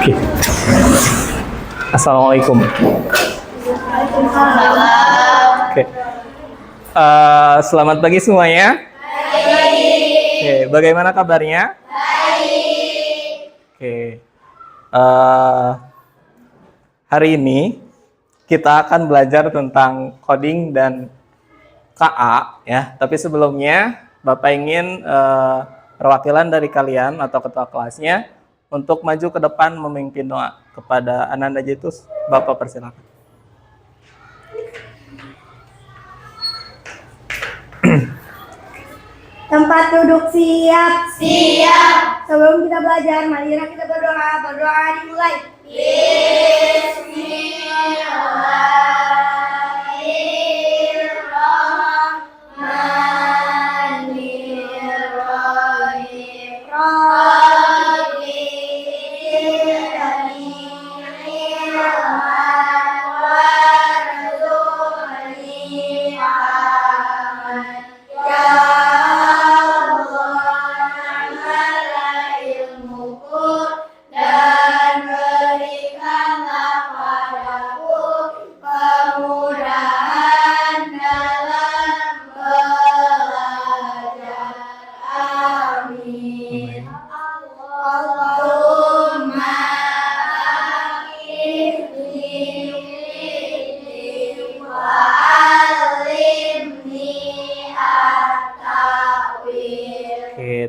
Oke. Assalamualaikum. Oke. Selamat pagi semuanya. Oke, bagaimana kabarnya? Oke. Hari ini kita akan belajar tentang coding dan KA ya. Tapi sebelumnya Bapak ingin perwakilan dari kalian atau ketua kelasnya untuk maju ke depan memimpin doa kepada Ananda Jitus. Bapak persilakan. Tempat duduk siap. Siap. Sebelum kita belajar, marilah kita berdoa. Berdoa dimulai.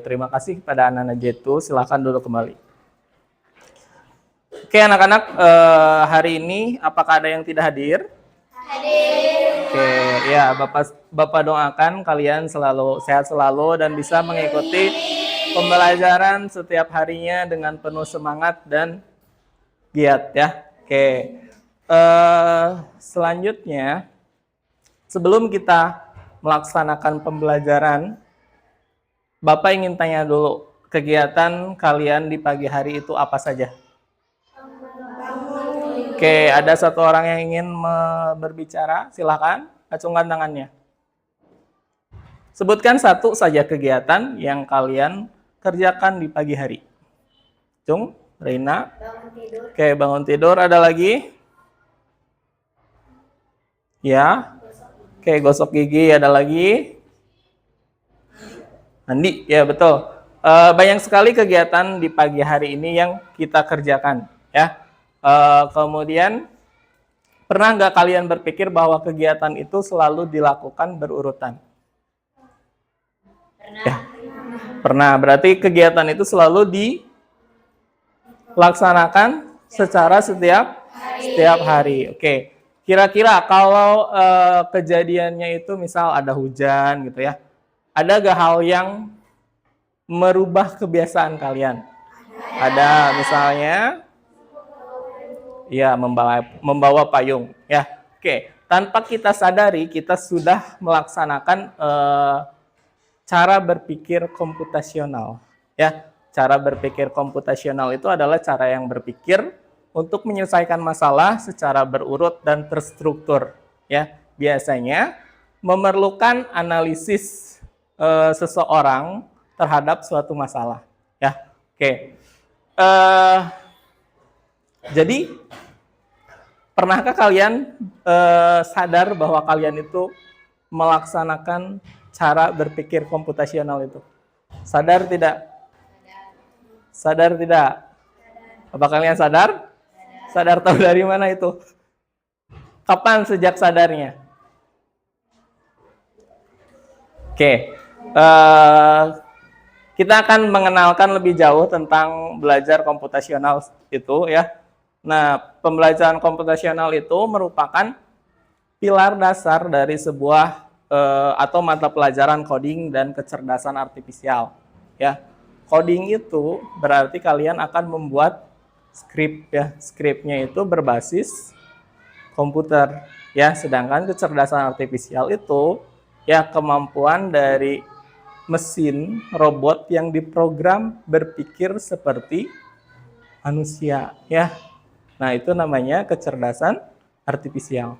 Terima kasih kepada anak-anak Jetu. Silakan duduk kembali. Oke anak-anak, hari ini apakah ada yang tidak hadir? Hadir. Oke, ya Bapak doakan kalian selalu sehat selalu dan bisa mengikuti pembelajaran setiap harinya dengan penuh semangat dan giat ya. Oke, selanjutnya sebelum kita melaksanakan pembelajaran, Bapak ingin tanya dulu, kegiatan kalian di pagi hari itu apa saja? Oke, ada satu orang yang ingin berbicara, silakan, acungkan tangannya. Sebutkan satu saja kegiatan yang kalian kerjakan di pagi hari. Cung, Reina. Bangun tidur. Oke, bangun tidur, ada lagi? Ya. Oke, gosok gigi, ada lagi? Mandi, ya betul. Banyak sekali kegiatan di pagi hari ini yang kita kerjakan, ya. Kemudian, pernah nggak kalian berpikir bahwa kegiatan itu selalu dilakukan berurutan? Pernah. Ya, pernah. Berarti kegiatan itu selalu dilaksanakan secara setiap hari. Oke. Kira-kira kalau kejadiannya itu misal ada hujan gitu ya. Ada gak hal yang merubah kebiasaan kalian? Ada, misalnya, ya membawa payung, ya. Oke, tanpa kita sadari kita sudah melaksanakan cara berpikir komputasional, ya. Cara berpikir komputasional itu adalah cara yang berpikir untuk menyelesaikan masalah secara berurut dan terstruktur, ya. Biasanya memerlukan analisis seseorang terhadap suatu masalah, ya. Oke. Jadi pernahkah kalian sadar bahwa kalian itu melaksanakan cara berpikir komputasional itu? Sadar tidak? Sadar tidak? Apa kalian sadar? Sadar tahu dari mana itu? Kapan sejak sadarnya? Oke. Kita akan mengenalkan lebih jauh tentang belajar komputasional itu ya. Nah, pembelajaran komputasional itu merupakan pilar dasar dari sebuah atau mata pelajaran coding dan kecerdasan artifisial ya. Coding itu berarti kalian akan membuat skrip ya. Skripnya itu berbasis komputer ya, sedangkan kecerdasan artifisial itu ya kemampuan dari mesin robot yang diprogram berpikir seperti manusia ya. Nah, itu namanya kecerdasan artifisial.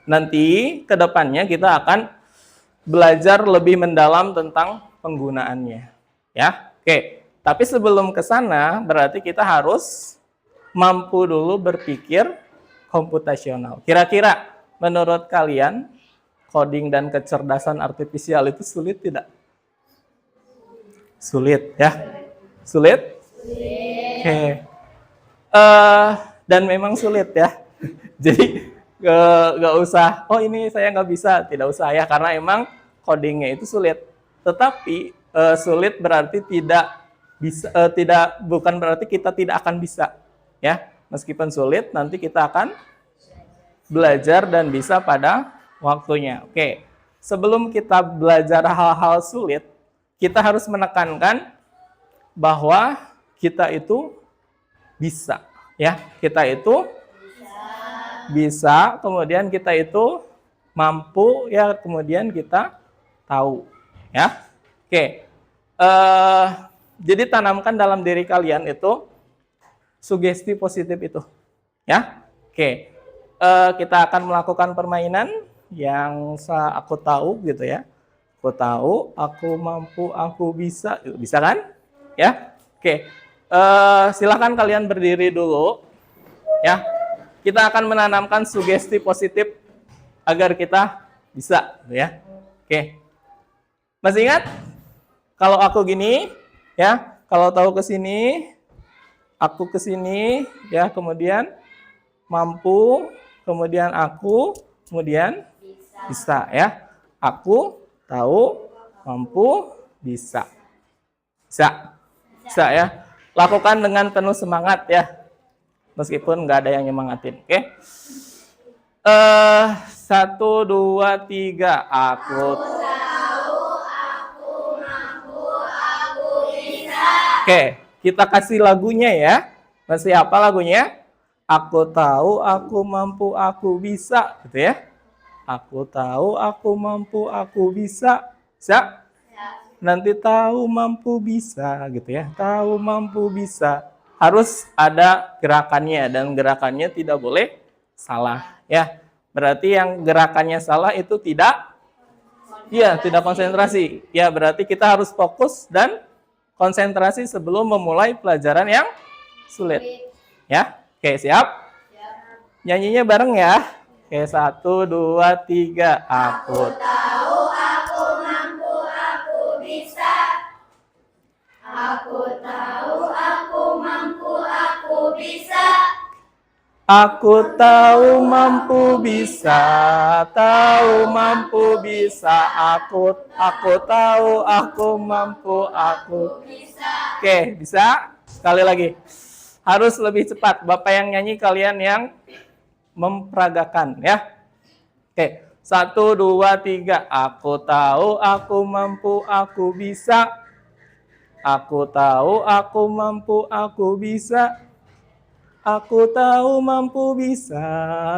Nanti ke depannya kita akan belajar lebih mendalam tentang penggunaannya ya. Oke, tapi sebelum ke sana berarti kita harus mampu dulu berpikir komputasional. Kira-kira menurut kalian coding dan kecerdasan artifisial itu sulit tidak? Sulit ya? Sulit? Oke. Dan memang sulit ya. Jadi nggak usah, oh ini saya nggak bisa, tidak usah ya, karena emang codingnya itu sulit. Tetapi sulit berarti tidak bisa, bukan berarti kita tidak akan bisa, ya. Meskipun sulit, nanti kita akan belajar dan bisa pada waktunya. Oke, sebelum kita belajar hal-hal sulit, kita harus menekankan bahwa kita itu bisa, ya. Kita itu bisa, kemudian kita itu mampu, ya, kemudian kita tahu, ya. Oke, jadi tanamkan dalam diri kalian itu sugesti positif itu, ya. Oke, kita akan melakukan permainan yang aku tahu gitu ya. Aku tahu, aku mampu, aku bisa, bisa kan? Ya, oke. Silakan kalian berdiri dulu, ya. Kita akan menanamkan sugesti positif agar kita bisa, ya. Oke. Masih ingat? Kalau aku gini, ya. Kalau tahu ke sini, aku ke sini, ya. Kemudian mampu, kemudian aku, kemudian bisa, ya. Aku tahu, mampu, bisa. Bisa. Bisa, ya. Lakukan dengan penuh semangat, ya. Meskipun nggak ada yang nyemangatin, oke? 1, 2, 3. Aku tahu, aku mampu, aku bisa. Oke, kita kasih lagunya ya. Masih apa lagunya? Aku tahu, aku mampu, aku bisa, gitu ya. Aku tahu, aku mampu, aku bisa. Bisa? Nanti tahu, mampu, bisa, gitu ya. Tahu, mampu, bisa. Harus ada gerakannya, dan gerakannya tidak boleh salah, ya. Berarti yang gerakannya salah itu tidak konsentrasi. Ya, berarti kita harus fokus dan konsentrasi sebelum memulai pelajaran yang sulit. Ya. Oke, siap? Nyanyinya bareng ya. Oke, 1, 2, 3. Aku tahu, aku mampu, aku bisa. Aku tahu, aku mampu, aku bisa. Aku tahu, mampu, bisa. Tahu, mampu, bisa. Aku tahu, aku mampu, aku bisa. Oke, bisa? Sekali lagi. Harus lebih cepat. Bapak yang nyanyi, kalian yang memperagakan, ya. Oke, 1, 2, 3. Aku tahu, aku mampu, aku bisa. Aku tahu, aku mampu, aku bisa. Aku tahu, mampu, bisa.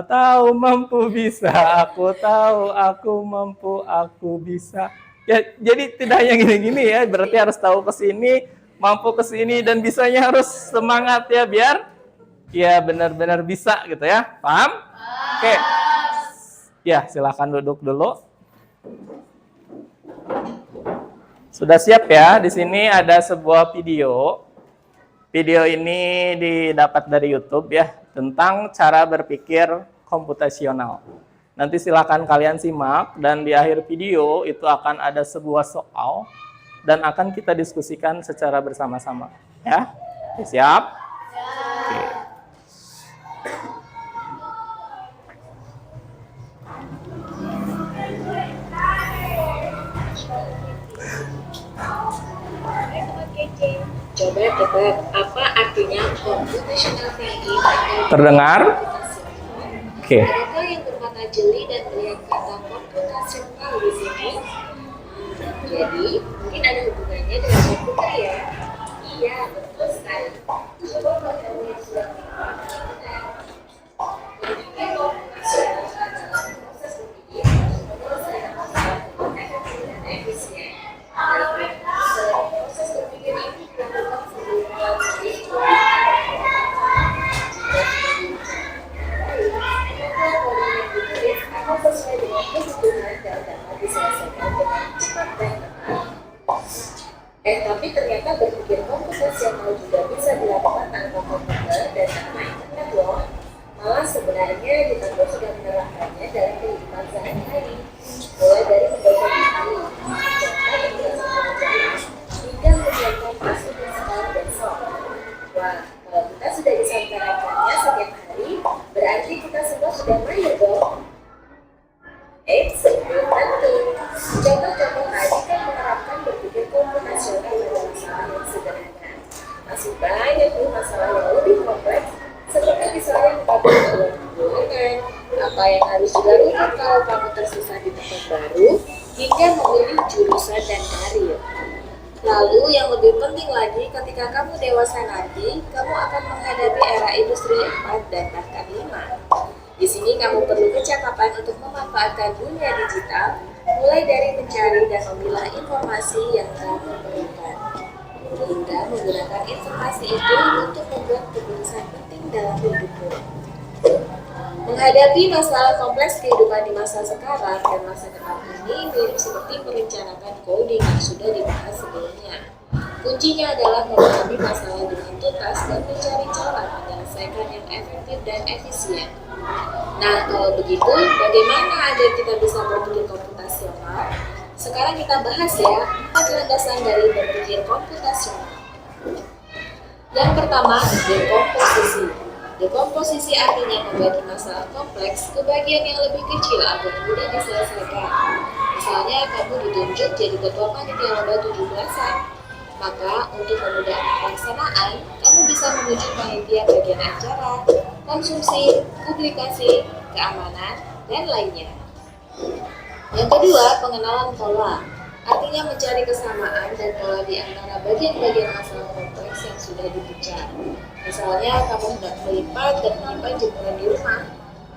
Tahu, mampu, bisa. Aku tahu, aku mampu, aku bisa. Ya, jadi tidak hanya gini-gini ya, berarti harus tahu ke sini, mampu ke sini, dan bisanya harus semangat ya, biar ya benar-benar bisa gitu ya. Paham? Oke. Ya, silakan duduk dulu. Sudah siap ya? Di sini ada sebuah video. Video ini didapat dari YouTube ya, tentang cara berpikir komputasional. Nanti silakan kalian simak, dan di akhir video itu akan ada sebuah soal dan akan kita diskusikan secara bersama-sama. Ya, oke, siap? Oke. Coba tebak apa artinya computational thinking? Terdengar? Oke. Adakah yang bermata jeli dan melihat kata computational di sini? Jadi mungkin ada hubungannya dengan komputer ya? Iya, betul sekali. Tapi Wah, kalau kita sudah bisa menerapkannya setiap hari, berarti kita semua sudah mahir dong. Belum tentu. Contoh-contoh tadi kan menerapkan berpikir komputasional pada masalah yang sederhana. Masih banyak nih masalah yang lebih kompleks, seperti misalnya mengatur keuangan, apa yang harus dilakukan kalau kamu tersesat di tempat baru, hingga memilih jurusan dan karir. Lalu yang lebih penting lagi, ketika kamu dewasa nanti, kamu akan menghadapi era industri 4 dan bahkan 5. Di sini kamu perlu kecakapan untuk memanfaatkan dunia digital, mulai dari mencari dan memilah informasi yang kamu perlukan, hingga menggunakan informasi itu untuk membuat keputusan penting dalam hidupmu. Menghadapi masalah kompleks kehidupan di masa sekarang dan masa depan ini mirip seperti merencanakan coding yang sudah dibahas sebelumnya. Kuncinya adalah memahami masalah dengan tuntas dan mencari cara menyelesaikan yang efektif dan efisien. Nah, kalau begitu, bagaimana agar kita bisa berpikir komputasional? Sekarang kita bahas ya, 4 landasan dari berpikir komputasional. Yang pertama, dekomposisi. Dekomposisi artinya membagi masalah kompleks ke bagian yang lebih kecil agar mudah diselesaikan. Misalnya, kamu ditunjuk jadi ketua panitia lomba 17-an. Maka, untuk memudahkan pelaksanaan, kamu bisa menuju panitia bagian acara, konsumsi, publikasi, keamanan, dan lainnya. Yang kedua, pengenalan pola. Artinya mencari kesamaan dan pola di antara bagian-bagian masalah kompleks yang sudah dipecah. Misalnya, kamu hendak melipat dan menyimpan jemuran di rumah,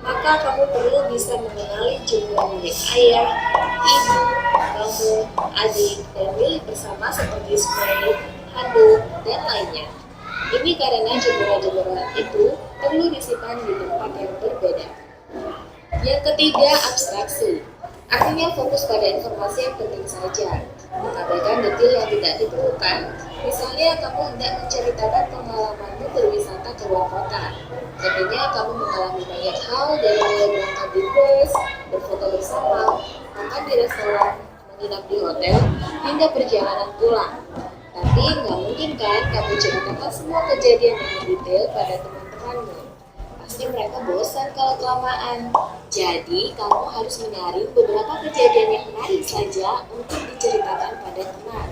maka kamu perlu bisa mengenali jemuran milik ayah, ibu, kamu, adik, dan milik bersama seperti spray, handuk, dan lainnya. Ini karena jemuran-jemuran itu perlu disimpan di tempat yang berbeda. Yang ketiga, abstraksi. Artinya fokus pada informasi yang penting saja, mengabaikan detail yang tidak diperlukan. Misalnya, kamu hendak menceritakan pengalamanmu berwisata ke luar kota. Tentunya kamu mengalami banyak hal dari mulai berangkat di bus, berfoto bersama, makan di restoran, menginap di hotel, hingga perjalanan pulang. Tapi nggak mungkin kan kamu ceritakan semua kejadian dengan detail pada teman-temanmu. Pasti mereka bosan kalau kelamaan. Jadi, kamu harus menyaring beberapa kejadian yang menarik saja untuk diceritakan pada teman.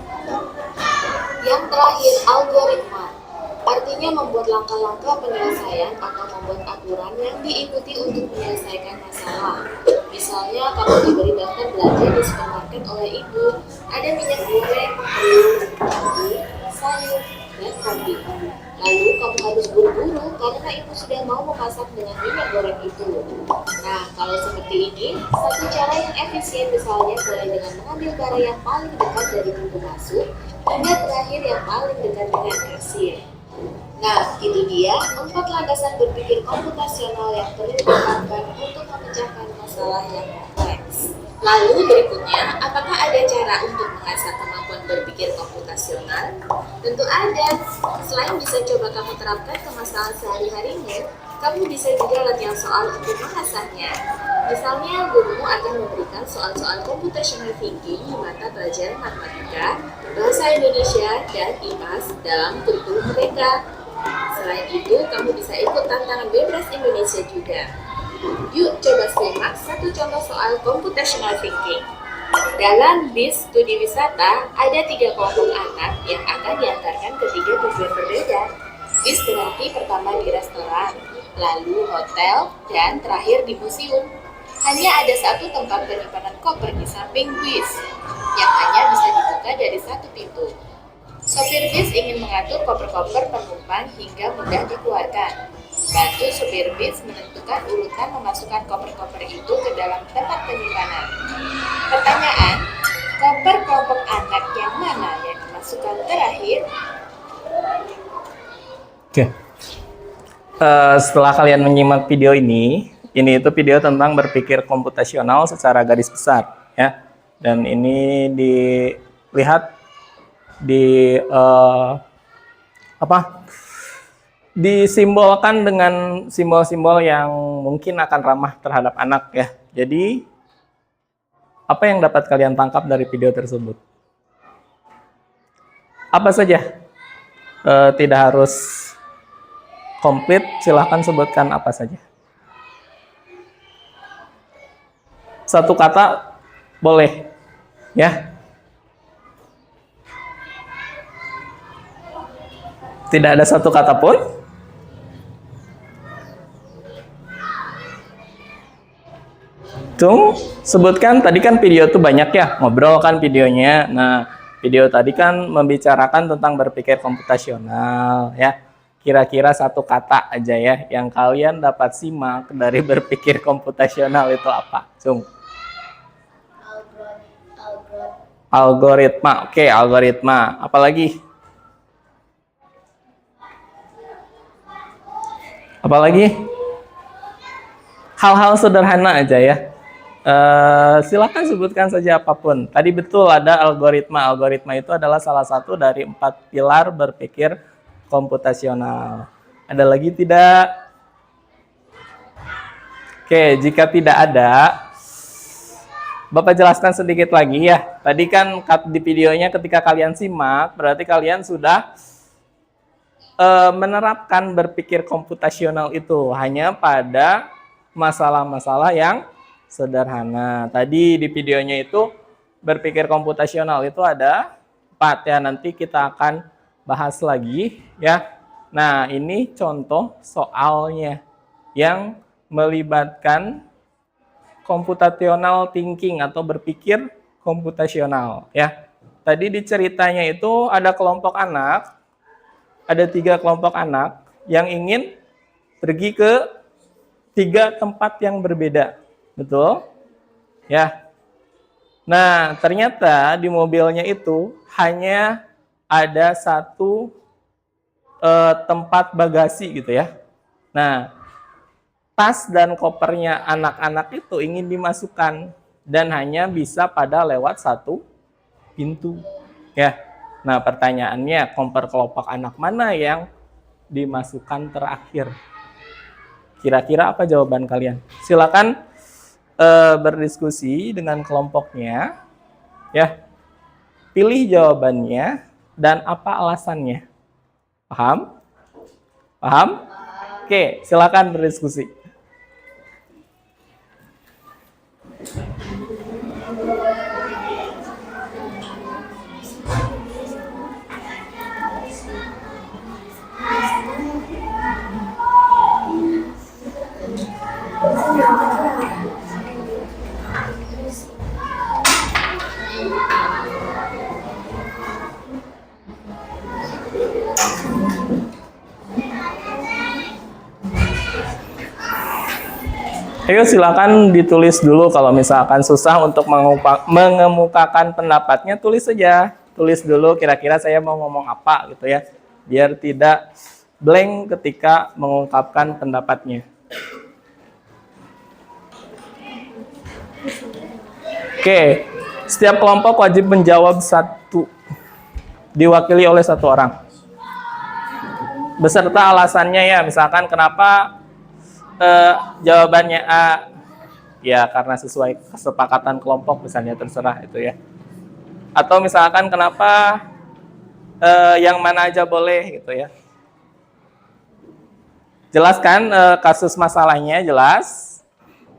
Yang terakhir, algoritma. Artinya membuat langkah-langkah penyelesaian atau membuat aturan yang diikuti untuk menyelesaikan masalah. Misalnya, kamu diberi daftar belanja di supermarket oleh ibu. Ada minyak goreng, telur, daging, sayur, dan kopi. Lalu kamu harus buru-buru karena ibu sudah mau memasak dengan minyak goreng itu. Nah, kalau seperti ini, satu cara yang efisien misalnya mulai dengan mengambil barang yang paling dekat dari pintu masuk hingga terakhir yang paling dekat dengan kasir. Nah, itu dia 4 landasan berpikir komputasional yang perlu dilakukan untuk memecahkan masalah yang kompleks. Lalu berikutnya, apakah ada cara untuk mengasah kemampuan berpikir komputasional? Tentu ada. Selain bisa coba kamu terapkan ke masalah sehari-harimu, kamu bisa juga latihan soal untuk mengasahnya. Misalnya, gurumu akan memberikan soal-soal computational thinking di mata pelajaran matematika, bahasa Indonesia, dan IPAS dalam kurikulum mereka. Selain itu, kamu bisa ikut tantangan bebas Indonesia juga. Yuk coba simak satu contoh soal computational thinking. Dalam bis studi wisata, ada 3 kelompok anak yang akan diantarkan ke 3 tujuan berbeda. Bis berarti pertama di restoran, lalu hotel, dan terakhir di museum. Hanya ada satu tempat penyimpanan koper di samping bis, yang hanya bisa dibuka dari satu pintu. Sopir bis ingin mengatur koper-koper penumpang hingga mudah dikeluarkan. Bantu sopir bis menentukan urutan memasukkan koper-koper itu ke dalam tempat penyimpanan. Pertanyaan, koper kelompok anak yang mana yang dimasukkan terakhir? Oke. Setelah kalian menyimak video ini itu video tentang berpikir komputasional secara garis besar, ya. Dan ini dilihat disimbolkan dengan simbol-simbol yang mungkin akan ramah terhadap anak, ya. Jadi, apa yang dapat kalian tangkap dari video tersebut? Apa saja? Tidak harus komplit, silahkan sebutkan apa saja. Satu kata boleh, ya. Tidak ada satu kata pun. Tung, sebutkan, tadi kan video tuh banyak ya, ngobrol kan videonya. Nah, video tadi kan membicarakan tentang berpikir komputasional, ya. Kira-kira satu kata aja ya, yang kalian dapat simak dari berpikir komputasional itu apa? Tung. Algoritma, oke, algoritma. Apalagi? Apalagi? Hal-hal sederhana aja ya. Silakan sebutkan saja apapun. Tadi betul ada algoritma. Algoritma itu adalah salah satu dari 4 pilar berpikir komputasional. Ada lagi tidak? Oke, jika tidak ada, Bapak jelaskan sedikit lagi ya. Tadi kan di videonya ketika kalian simak, berarti kalian sudah menerapkan berpikir komputasional itu hanya pada masalah-masalah yang sederhana. Tadi di videonya itu berpikir komputasional itu ada 4 ya. Nanti kita akan bahas lagi ya. Nah, ini contoh soalnya yang melibatkan computational thinking atau berpikir komputasional ya. Tadi di ceritanya itu ada kelompok anak, ada 3 kelompok anak yang ingin pergi ke 3 tempat yang berbeda. Betul? Ya. Nah, ternyata di mobilnya itu hanya ada 1 tempat bagasi gitu ya. Nah, tas dan kopernya anak-anak itu ingin dimasukkan dan hanya bisa pada lewat 1 pintu. Ya. Nah, pertanyaannya, koper kelompok anak mana yang dimasukkan terakhir? Kira-kira apa jawaban kalian? Silakan berdiskusi dengan kelompoknya. Ya. Pilih jawabannya dan apa alasannya. Paham? Paham? Oke, silakan berdiskusi. Ayo silakan ditulis dulu kalau misalkan susah untuk mengemukakan pendapatnya, tulis saja. Tulis dulu kira-kira saya mau ngomong apa gitu ya. Biar tidak blank ketika mengungkapkan pendapatnya. Oke, setiap kelompok wajib menjawab 1, diwakili oleh 1 orang. Beserta alasannya ya, misalkan kenapa jawabannya A, ya karena sesuai kesepakatan kelompok misalnya, terserah itu ya. Atau misalkan kenapa yang mana aja boleh gitu ya. Jelaskan kasus masalahnya, jelas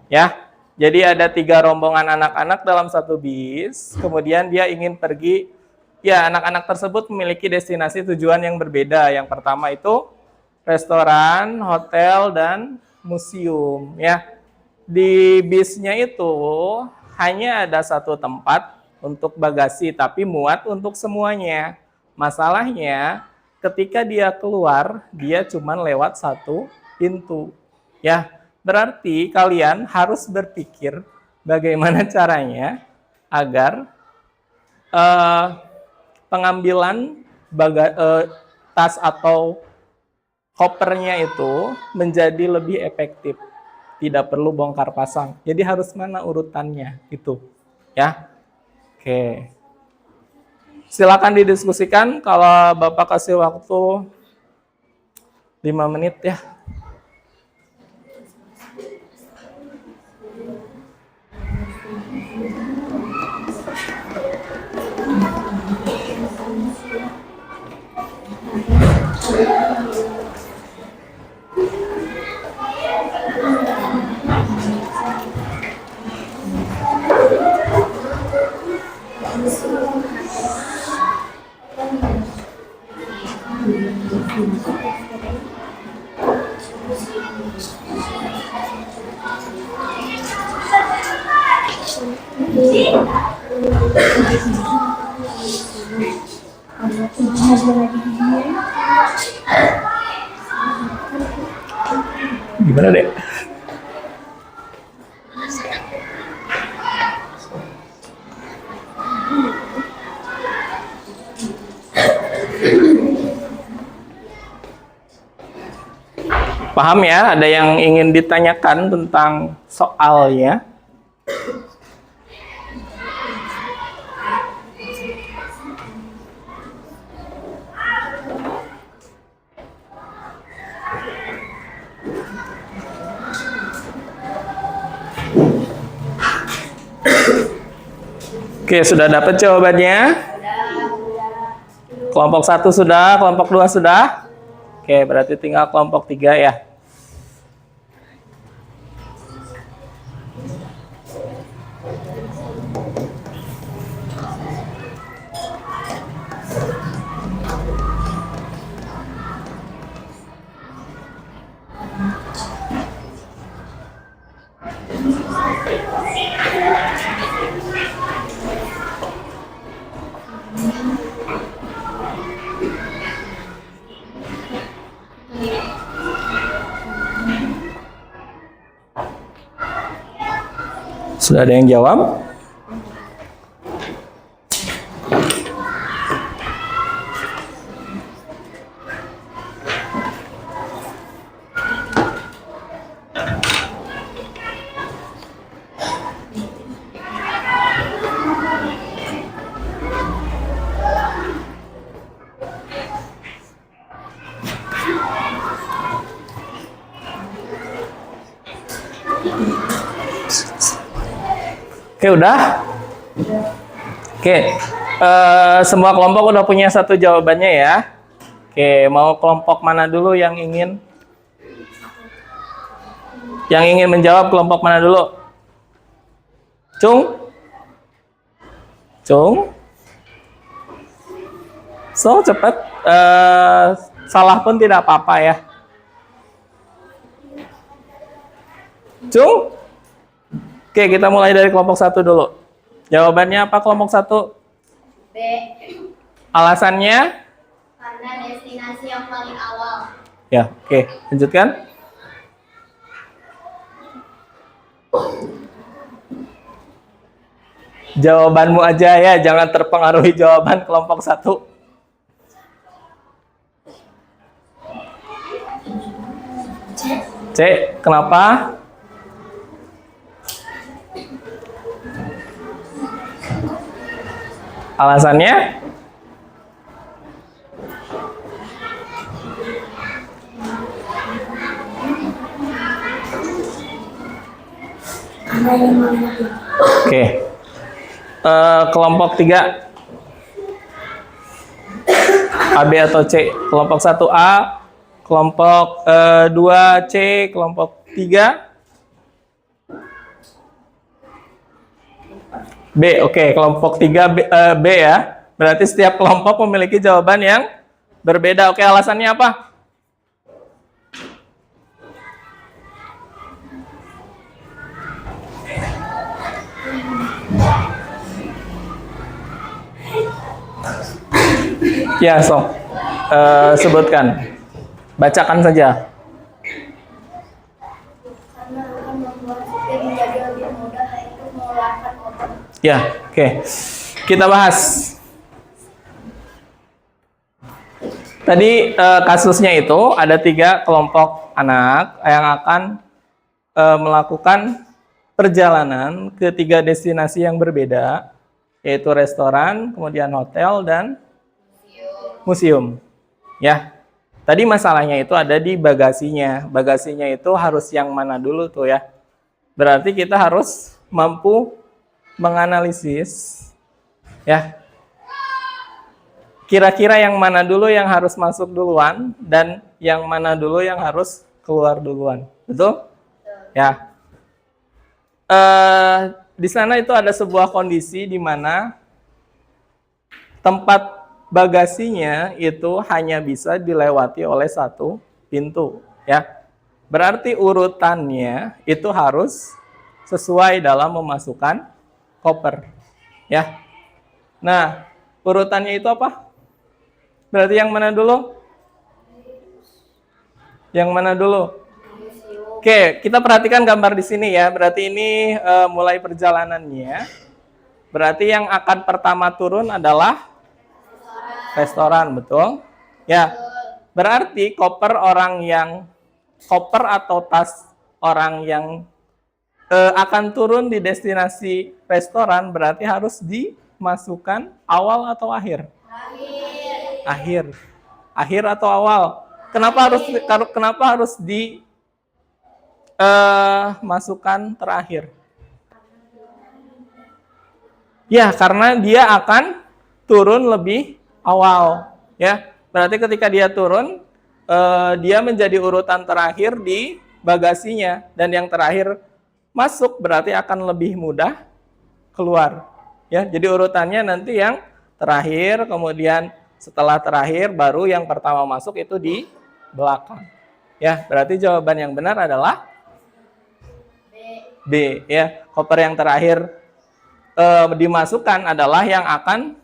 ya. Jadi ada 3 rombongan anak-anak dalam 1 bis, kemudian dia ingin pergi, ya anak-anak tersebut memiliki destinasi tujuan yang berbeda. Yang pertama itu restoran, hotel, dan museum ya. Di bisnya itu hanya ada 1 tempat untuk bagasi tapi muat untuk semuanya. Masalahnya ketika dia keluar dia cuma lewat 1 pintu ya. Berarti kalian harus berpikir bagaimana caranya agar pengambilan tas atau kopernya itu menjadi lebih efektif. Tidak perlu bongkar pasang. Jadi harus mana urutannya itu. Ya. Oke. Silakan didiskusikan. Kalau Bapak kasih waktu 5 menit ya. Gimana deh? Paham ya? Ada yang ingin ditanyakan tentang soalnya? Oke, sudah dapat jawabannya? Kelompok 1 sudah, kelompok 2 sudah? Oke, berarti tinggal kelompok 3 ya. Sudah ada yang jawab? Oke, udah? Oke, semua kelompok udah punya satu jawabannya ya. Oke, mau kelompok mana dulu yang ingin? Yang ingin menjawab kelompok mana dulu? Cung? Cung? So, cepat. Salah pun tidak apa-apa ya. Cung? Oke, kita mulai dari kelompok 1 dulu. Jawabannya apa kelompok 1? B. Alasannya? Karena destinasi yang paling awal. Ya, oke. Lanjutkan. Jawabanmu aja ya, jangan terpengaruhi jawaban kelompok 1. C. Kenapa? Alasannya? Oke. Kelompok 3. AB atau C? Kelompok 1A, kelompok 2C, kelompok 3 B. Oke, kelompok 3 B ya. Berarti setiap kelompok memiliki jawaban yang berbeda. Oke, alasannya apa? Ya, sebutkan. Bacakan saja. Karena akan membuat sistem menjadi lebih mudah, yaitu mengeluarkan otot. Ya, oke. Kita bahas. Tadi kasusnya itu ada 3 kelompok anak yang akan melakukan perjalanan ke 3 destinasi yang berbeda, yaitu restoran, kemudian hotel, dan museum. Ya, tadi masalahnya itu ada di bagasinya. Bagasinya itu harus yang mana dulu tuh ya? Berarti kita harus mampu menganalisis, ya. Kira-kira yang mana dulu yang harus masuk duluan dan yang mana dulu yang harus keluar duluan, betul? Ya. Di sana itu ada sebuah kondisi di mana tempat bagasinya itu hanya bisa dilewati oleh 1 pintu, ya. Berarti urutannya itu harus sesuai dalam memasukkan koper. Ya. Nah, urutannya itu apa? Berarti yang mana dulu? Yang mana dulu? Oke, kita perhatikan gambar di sini ya. Berarti ini mulai perjalanannya. Berarti yang akan pertama turun adalah restoran, betul? Ya. Berarti koper atau tas orang yang akan turun di destinasi restoran berarti harus dimasukkan awal atau akhir? Akhir. Akhir atau awal? Kenapa harus dimasukkan terakhir? Ya, karena dia akan turun lebih awal, ya. Berarti ketika dia turun, dia menjadi urutan terakhir di bagasinya, dan yang terakhir masuk berarti akan lebih mudah keluar. Ya, jadi urutannya nanti yang terakhir, kemudian setelah terakhir baru yang pertama masuk itu di belakang. Ya, berarti jawaban yang benar adalah B. Ya, koper yang terakhir dimasukkan adalah yang akan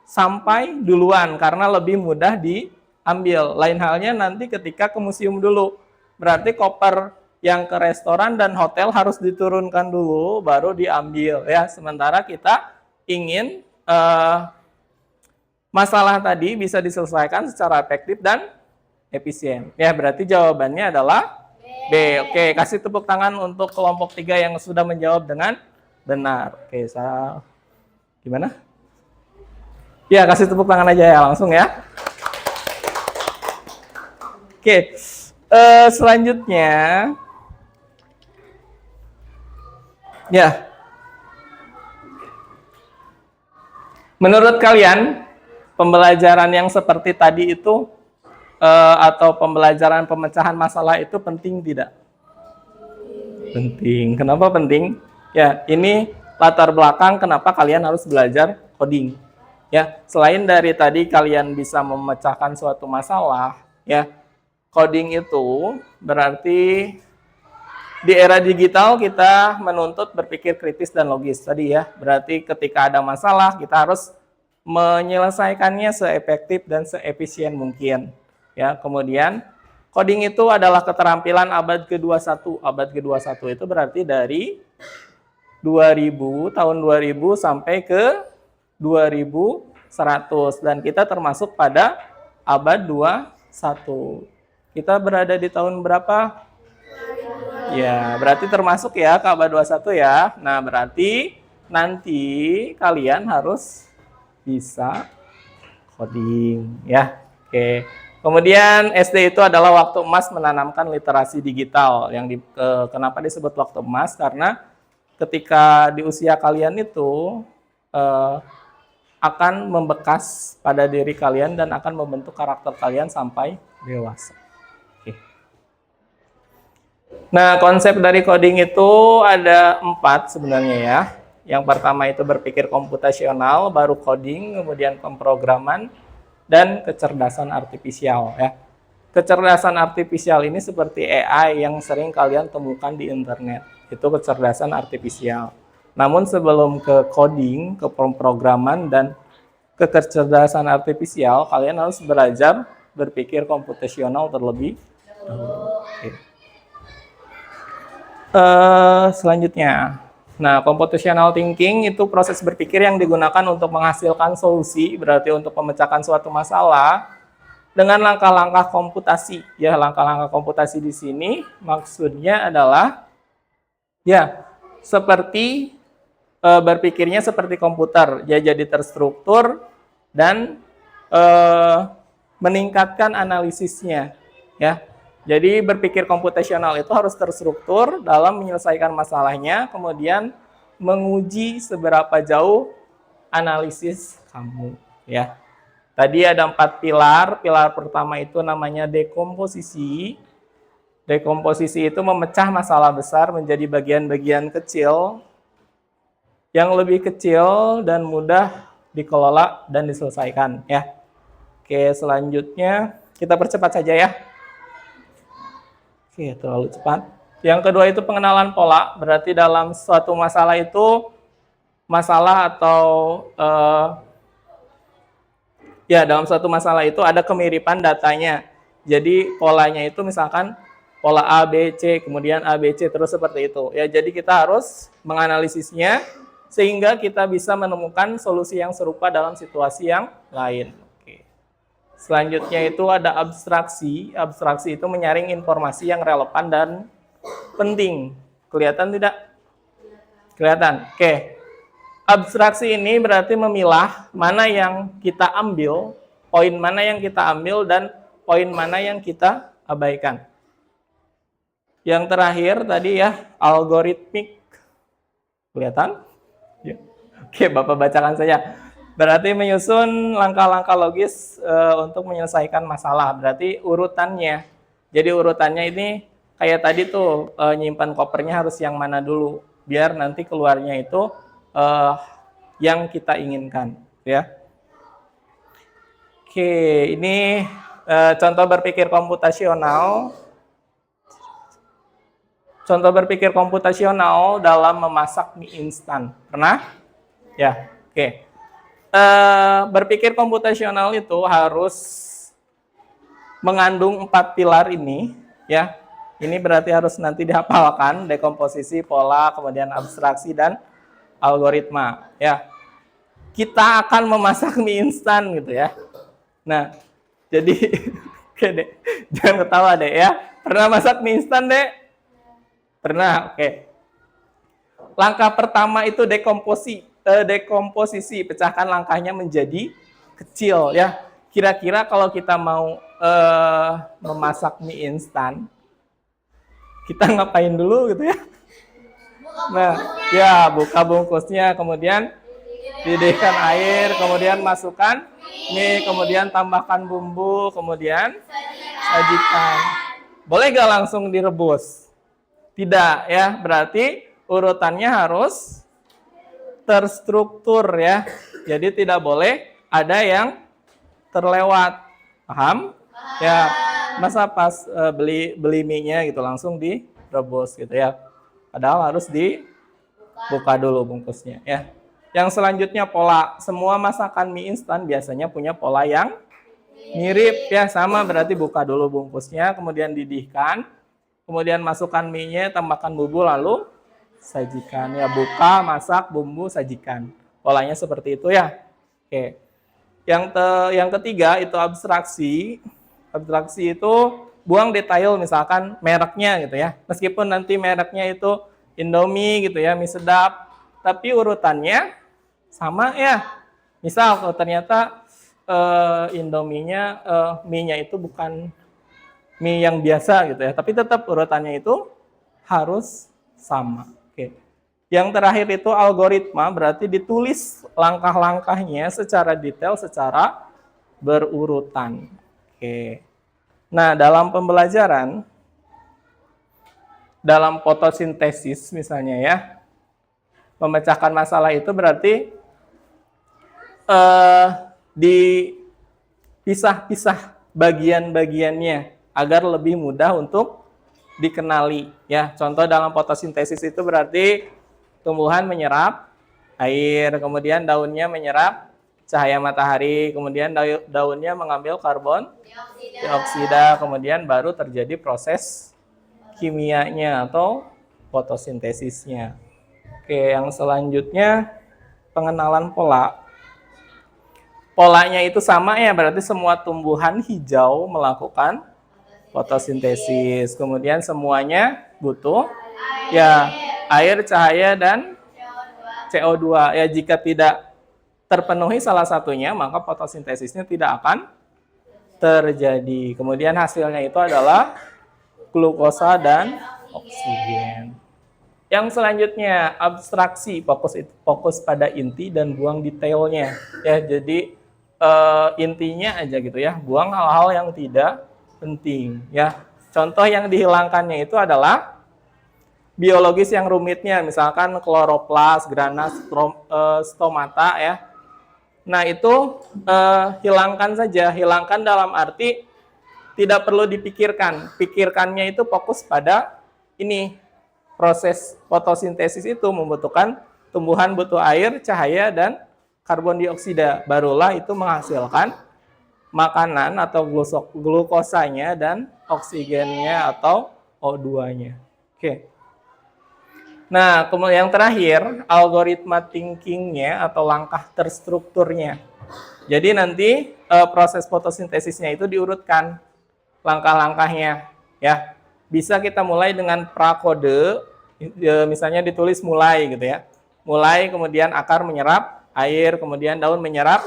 sampai duluan karena lebih mudah diambil. Lain halnya nanti ketika ke museum dulu. Berarti koper yang ke restoran dan hotel harus diturunkan dulu baru diambil ya. Sementara kita ingin masalah tadi bisa diselesaikan secara efektif dan efisien. Ya, berarti jawabannya adalah B. Oke, kasih tepuk tangan untuk kelompok 3 yang sudah menjawab dengan benar. Oke, gimana? Ya, kasih tepuk tangan aja ya langsung ya. Oke, selanjutnya, ya, menurut kalian pembelajaran yang seperti tadi itu atau pembelajaran pemecahan masalah itu penting tidak? Penting. Kenapa penting? Ya, ini latar belakang kenapa kalian harus belajar coding. Ya, selain dari tadi kalian bisa memecahkan suatu masalah, ya, coding itu berarti di era digital kita menuntut berpikir kritis dan logis tadi ya. Berarti ketika ada masalah kita harus menyelesaikannya seefektif dan seefisien mungkin. Ya, kemudian coding itu adalah keterampilan abad ke-21. Abad ke-21 itu berarti dari 2000, tahun 2000 sampai ke 2100, dan kita termasuk pada abad 21. Kita berada di tahun berapa? Ya, berarti termasuk ya ke abad 21 ya. Nah, berarti nanti kalian harus bisa coding ya. Oke. Kemudian SD itu adalah waktu emas menanamkan literasi digital. Kenapa disebut waktu emas? Karena ketika di usia kalian itu akan membekas pada diri kalian dan akan membentuk karakter kalian sampai dewasa. Oke. Nah, konsep dari coding itu ada 4 sebenarnya ya. Yang pertama itu berpikir komputasional, baru coding, kemudian pemrograman, dan kecerdasan artifisial ya. Kecerdasan artifisial ini seperti AI yang sering kalian temukan di internet. Itu kecerdasan artifisial. Namun sebelum ke coding, ke pemrograman, dan ke kecerdasan artifisial, kalian harus belajar berpikir komputasional terlebih dahulu. Oke. Selanjutnya, nah, computational thinking itu proses berpikir yang digunakan untuk menghasilkan solusi, berarti untuk memecahkan suatu masalah dengan langkah-langkah komputasi. Ya, langkah-langkah komputasi di sini maksudnya adalah ya seperti berpikirnya seperti komputer, ya, jadi terstruktur dan meningkatkan analisisnya, ya. Jadi berpikir komputasional itu harus terstruktur dalam menyelesaikan masalahnya, kemudian menguji seberapa jauh analisis kamu, ya. Tadi ada 4 pilar. Pilar pertama itu namanya dekomposisi. Dekomposisi itu memecah masalah besar menjadi bagian-bagian kecil yang lebih kecil dan mudah dikelola dan diselesaikan, ya. Oke, selanjutnya kita percepat saja ya. Oke, terlalu cepat. Yang kedua itu pengenalan pola. Berarti dalam suatu masalah itu masalah atau ya dalam suatu masalah itu ada kemiripan datanya. Jadi polanya itu misalkan pola A, B, C, kemudian A, B, C terus seperti itu. Ya, jadi kita harus menganalisisnya sehingga kita bisa menemukan solusi yang serupa dalam situasi yang lain. Oke. Selanjutnya itu ada abstraksi. Abstraksi itu menyaring informasi yang relevan dan penting. Kelihatan tidak? Kelihatan. Oke. Abstraksi ini berarti memilah mana yang kita ambil, poin mana yang kita ambil, dan poin mana yang kita abaikan. Yang terakhir tadi ya, algoritmik. Kelihatan? Ya. Oke, Bapak bacakan saja. Berarti menyusun langkah-langkah logis untuk menyelesaikan masalah. Berarti urutannya. Jadi urutannya ini kayak tadi tuh, nyimpan kopernya harus yang mana dulu. Biar nanti keluarnya itu yang kita inginkan, ya. Oke, ini contoh berpikir komputasional. Contoh berpikir komputasional dalam memasak mie instan. Pernah? Ya, oke. Berpikir komputasional itu harus mengandung 4 pilar ini, ya. Ini berarti harus nanti dihafalkan, dekomposisi, pola, kemudian abstraksi, dan algoritma, ya. Kita akan memasak mie instan gitu ya. Nah, jadi oke Dek, jangan ketawa Dek ya. Pernah masak mie instan Dek? Pernah, oke. Langkah pertama itu dekomposisi, pecahkan langkahnya menjadi kecil ya. Kira-kira kalau kita mau memasak mie instan, kita ngapain dulu gitu ya? Nah, ya buka bungkusnya, kemudian didihkan air, kemudian masukkan mie, kemudian tambahkan bumbu, kemudian sajikan. Boleh gak langsung direbus? Tidak ya, berarti urutannya harus terstruktur ya. Jadi tidak boleh ada yang terlewat. Paham? Ya, masa pas beli mie-nya gitu langsung direbus gitu ya. Padahal harus dibuka dulu bungkusnya ya. Yang selanjutnya pola. Semua masakan mie instan biasanya punya pola yang mirip ya, sama, berarti buka dulu bungkusnya, kemudian didihkan, kemudian masukkan mie-nya, tambahkan bumbu, lalu sajikan ya. Buka, masak, bumbu, sajikan. Polanya seperti itu ya. Oke. Yang ketiga itu abstraksi. Abstraksi itu buang detail, misalkan mereknya gitu ya. Meskipun nanti mereknya itu Indomie gitu ya, mie sedap, tapi urutannya sama ya. Misal kalau ternyata Indominya, mie-nya itu bukan mie yang biasa gitu ya, tapi tetap urutannya itu harus sama. Oke. Yang terakhir itu algoritma, berarti ditulis langkah-langkahnya secara detail, secara berurutan. Oke. Nah, dalam pembelajaran, dalam fotosintesis misalnya ya, memecahkan masalah itu berarti dipisah-pisah bagian-bagiannya agar lebih mudah untuk dikenali ya. Contoh dalam fotosintesis itu berarti tumbuhan menyerap air, kemudian daunnya menyerap cahaya matahari, kemudian daunnya mengambil karbon dioksida, kemudian baru terjadi proses kimianya atau fotosintesisnya. Oke, yang selanjutnya pengenalan pola. Polanya itu sama ya, berarti semua tumbuhan hijau melakukan fotosintesis. Kemudian semuanya butuh ya air, cahaya, dan CO2. Ya, jika tidak terpenuhi salah satunya, maka fotosintesisnya tidak akan terjadi. Kemudian hasilnya itu adalah glukosa dan oksigen. Yang selanjutnya abstraksi, fokus pada inti dan buang detailnya. Ya, jadi intinya aja gitu ya, buang hal-hal yang tidak penting ya. Contoh yang dihilangkannya itu adalah biologis yang rumitnya, misalkan kloroplas, grana, stomata ya. Nah, itu hilangkan saja. Hilangkan dalam arti tidak perlu dipikirkan. Pikirkannya itu fokus pada ini. Proses fotosintesis itu membutuhkan tumbuhan butuh air, cahaya, dan karbon dioksida. Barulah itu menghasilkan makanan atau glukosanya dan oksigennya atau O2-nya. Oke. Nah, kemudian yang terakhir, algoritma thinkingnya atau langkah terstrukturnya. Jadi nanti proses fotosintesisnya itu diurutkan langkah-langkahnya, ya. Bisa kita mulai dengan prakode, misalnya ditulis mulai gitu ya. Mulai, kemudian akar menyerap air, kemudian daun menyerap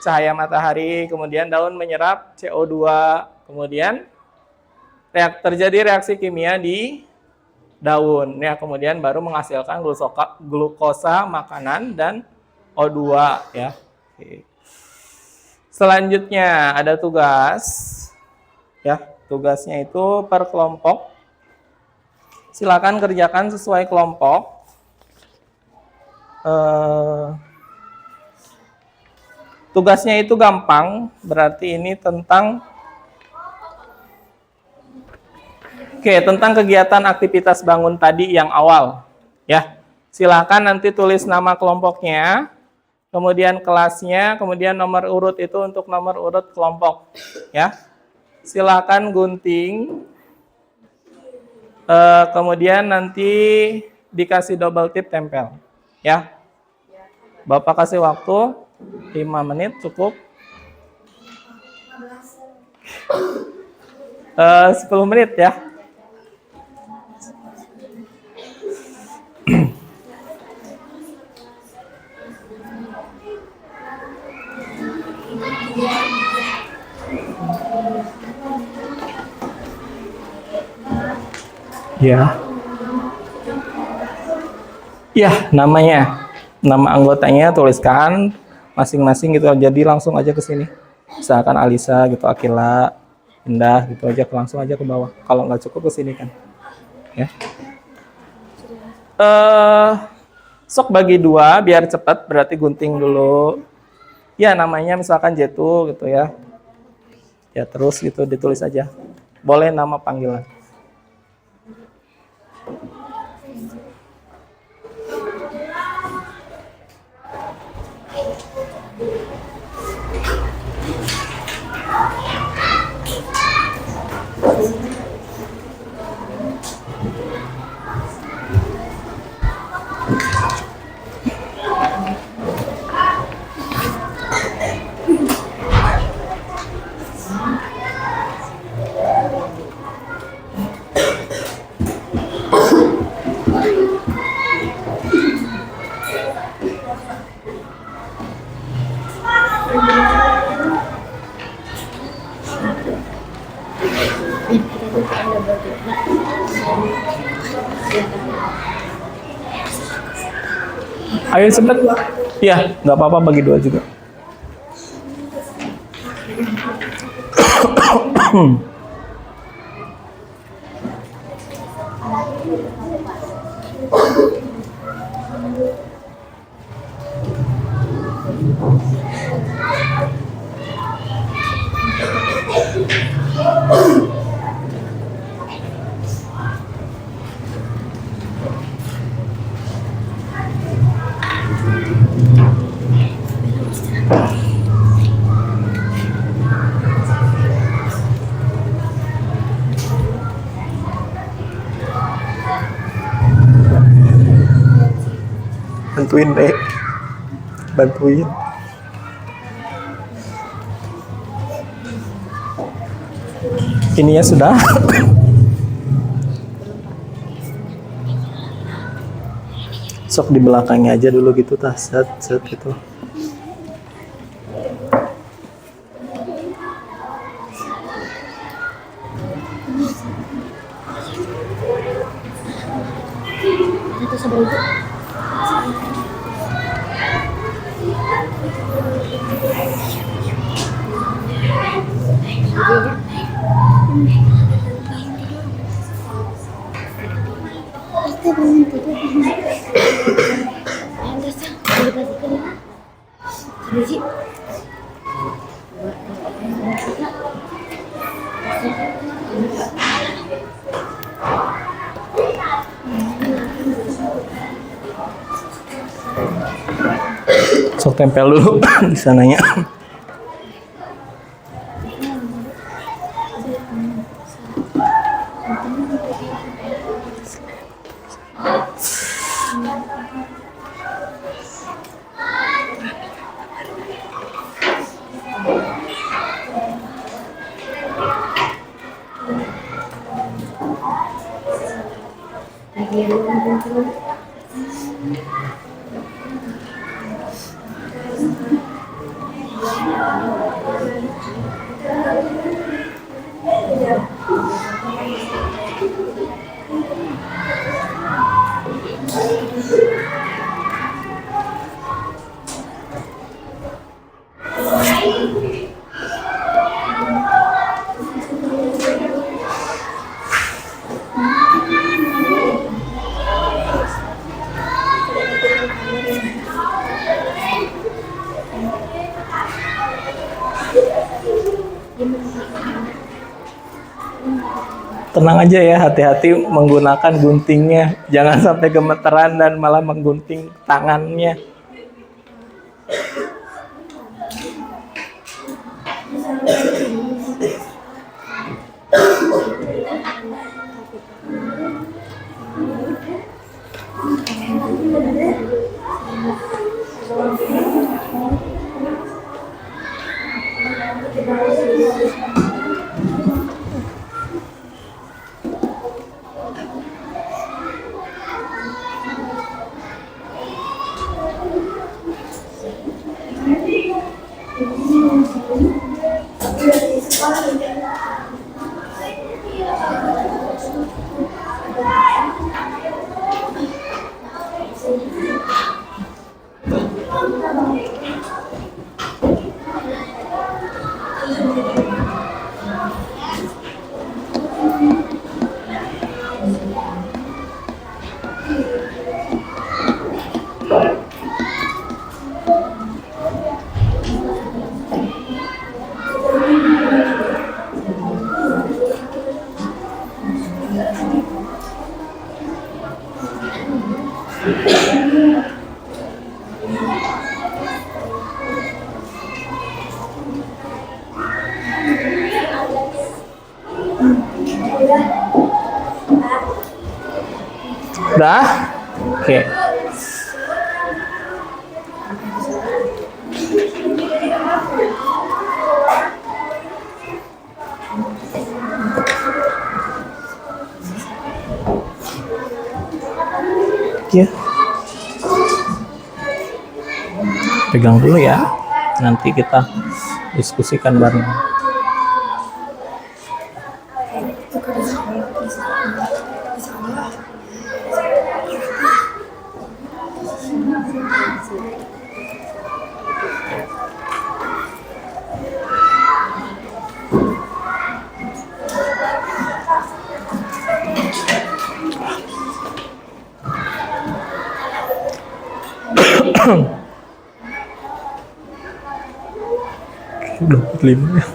cahaya matahari, kemudian daun menyerap CO2, kemudian terjadi reaksi kimia di daun, ya, kemudian baru menghasilkan glukosa makanan dan O2, ya. Oke. Selanjutnya ada tugas, ya, tugasnya itu per kelompok. Silakan kerjakan sesuai kelompok. Tugasnya itu gampang, berarti ini tentang tentang kegiatan aktivitas bangun tadi yang awal, ya. Silakan nanti tulis nama kelompoknya, kemudian kelasnya, kemudian nomor urut itu untuk nomor urut kelompok, ya. Silakan gunting, kemudian nanti dikasih double tip tempel, ya. Bapak kasih waktu 5 menit cukup. 10 menit ya. Ya. Ya, namanya. Nama anggotanya tuliskan masing-masing gitu. Jadi langsung aja ke sini. Misalkan Alisa gitu, Akila, Indah gitu aja, langsung aja ke bawah. Kalau nggak cukup ke sini kan. Ya. Sok bagi 2 biar cepat, berarti gunting dulu. Ya, namanya misalkan Jetu gitu ya. Ya, terus gitu ditulis aja. Boleh nama panggilan. Ayo cepet. Iya, nggak apa-apa bagi 2 juga. Bantuin deh, bantuin. Ininya sudah. Sok di belakangnya aja dulu gitu, tas set gitu. Sok tempel dulu di sananya. Tenang aja ya, hati-hati menggunakan guntingnya. Jangan sampai gemeteran dan malah menggunting tangannya. Udah? Oke. Oke. Pegang dulu ya. Nanti kita diskusikan bareng. Udah 45 ya.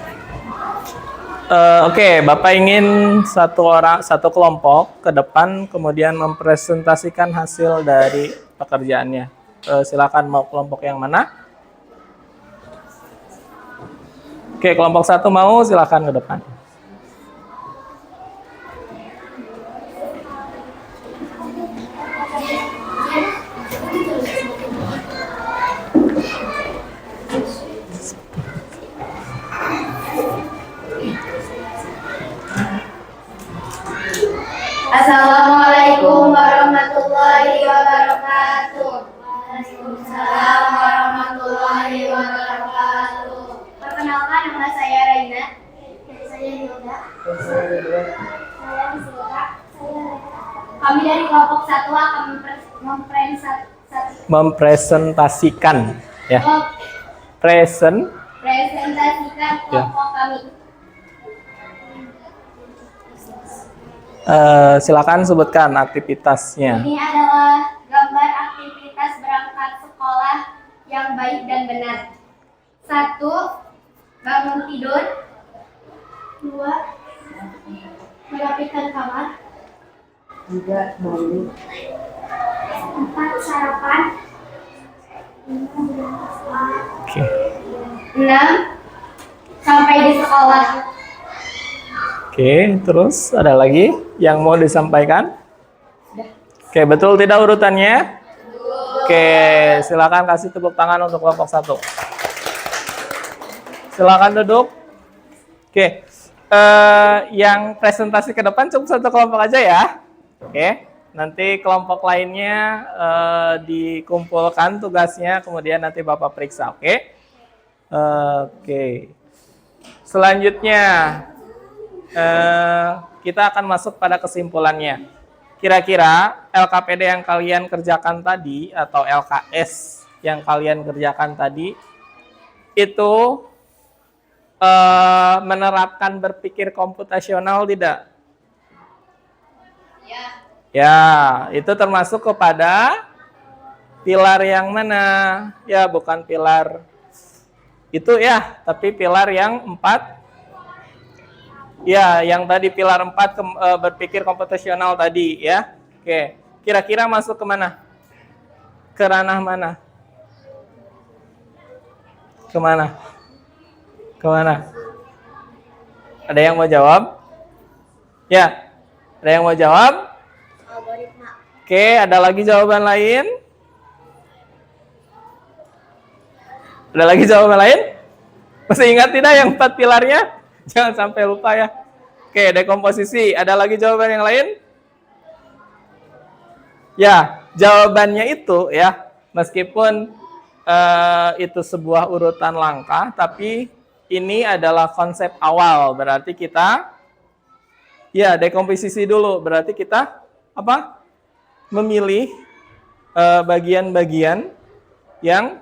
Oke, Bapak ingin satu kelompok ke depan kemudian mempresentasikan hasil dari pekerjaannya. Silakan, mau kelompok yang mana? Oke, kelompok 1 mau, silakan ke depan. Assalamualaikum warahmatullahi wabarakatuh. Waalaikumsalam warahmatullahi wabarakatuh. Perkenalkan, nama saya Raina. Saya Hilda. Saya Silka. Kami dari kelompok 1 akan Mempresentasikan ya. presentasikan kelompok kami. Silakan sebutkan aktivitasnya. Ini adalah gambar aktivitas berangkat sekolah yang baik dan benar. 1. Bangun tidur. 2. Merapikan kamar. 3. Mandi. 4. Sarapan. 5. Oke. 6. Sampai di sekolah. Oke, terus ada lagi yang mau disampaikan? Oke, betul tidak urutannya? Oke, silakan kasih tepuk tangan untuk kelompok 1. Silakan duduk. Oke, yang presentasi ke depan cukup 1 kelompok aja ya. Oke, nanti kelompok lainnya dikumpulkan tugasnya, kemudian nanti Bapak periksa. Oke. Oke. Selanjutnya kita akan masuk pada kesimpulannya. Kira-kira LKPD yang kalian kerjakan tadi atau LKS yang kalian kerjakan tadi itu menerapkan berpikir komputasional tidak? Ya, itu termasuk kepada pilar yang mana? Ya, bukan pilar itu ya, tapi pilar yang 4. Ya, yang tadi pilar 4 berpikir komputasional tadi ya. Oke, kira-kira masuk ke mana? Ke ranah mana? Kemana? Kemana? Ada yang mau jawab? Ya, ada yang mau jawab? Algoritma. Oke, ada lagi jawaban lain? Ada lagi jawaban lain? Masih ingat tidak yang 4 pilarnya? Jangan sampai lupa ya. Oke, dekomposisi. Ada lagi jawaban yang lain? Ya, jawabannya itu ya, meskipun itu sebuah urutan langkah, tapi ini adalah konsep awal. Berarti kita, ya dekomposisi dulu. Berarti kita apa? Memilih bagian-bagian yang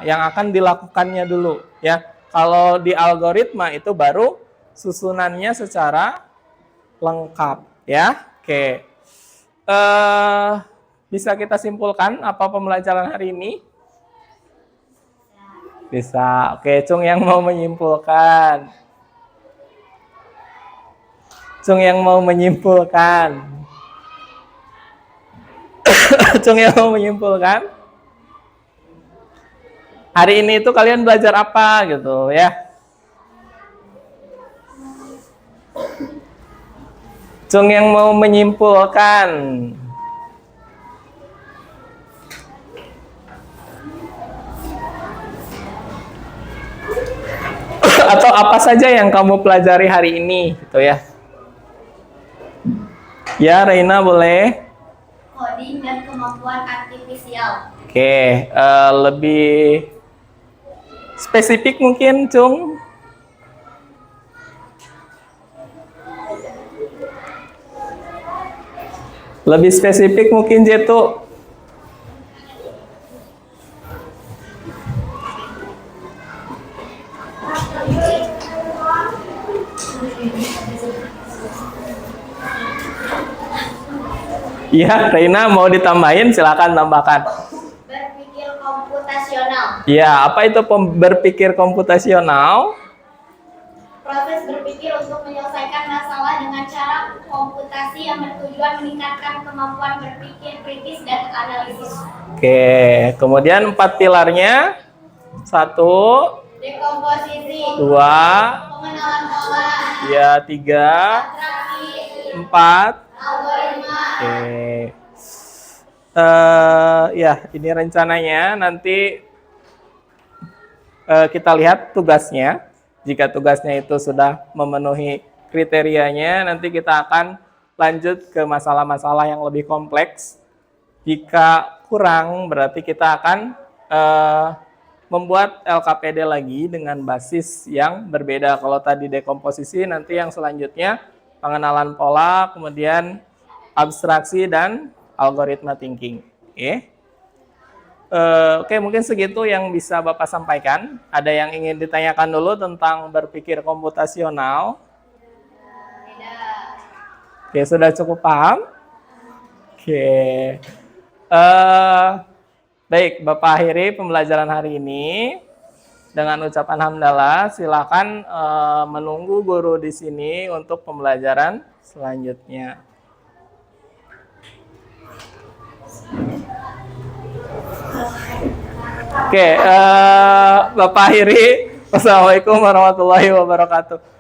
akan dilakukannya dulu ya. Kalau di algoritma itu baru susunannya secara lengkap ya. Oke. Bisa kita simpulkan apa pembelajaran hari ini? Bisa. Oke, Cung yang mau menyimpulkan. Cung yang mau menyimpulkan. Cung yang mau menyimpulkan. Hari ini itu kalian belajar apa gitu ya? Cung yang mau menyimpulkan. Atau apa saja yang kamu pelajari hari ini gitu ya? Ya, Reina boleh. Coding dan kemampuan artifisial. Oke, lebih spesifik mungkin, Cung. Lebih spesifik mungkin, Jetu. Iya, Reina mau ditambahin, silakan tambahkan. Berpikir komputasional. Ya, apa itu berpikir komputasional? Proses berpikir untuk menyelesaikan masalah dengan cara komputasi yang bertujuan meningkatkan kemampuan berpikir kritis dan analisis. Oke, kemudian 4 pilarnya. 1, Dekomposisi. 2, Pengenalan pola. ya 3, Abstraksi. 4. Algoritma. Oke. Ya, ini rencananya nanti kita lihat tugasnya. Jika tugasnya itu sudah memenuhi kriterianya, nanti kita akan lanjut ke masalah-masalah yang lebih kompleks. Jika kurang, berarti kita akan membuat LKPD lagi dengan basis yang berbeda. Kalau tadi dekomposisi, nanti yang selanjutnya pengenalan pola, kemudian abstraksi dan algoritma thinking. Oke, mungkin segitu yang bisa Bapak sampaikan. Ada yang ingin ditanyakan dulu tentang berpikir komputasional? Oke, sudah cukup paham? Oke. Baik, Bapak akhiri pembelajaran hari ini dengan ucapan hamdalah. Silakan menunggu guru di sini untuk pembelajaran selanjutnya. Oke, Bapak akhiri. Wassalamualaikum warahmatullahi wabarakatuh.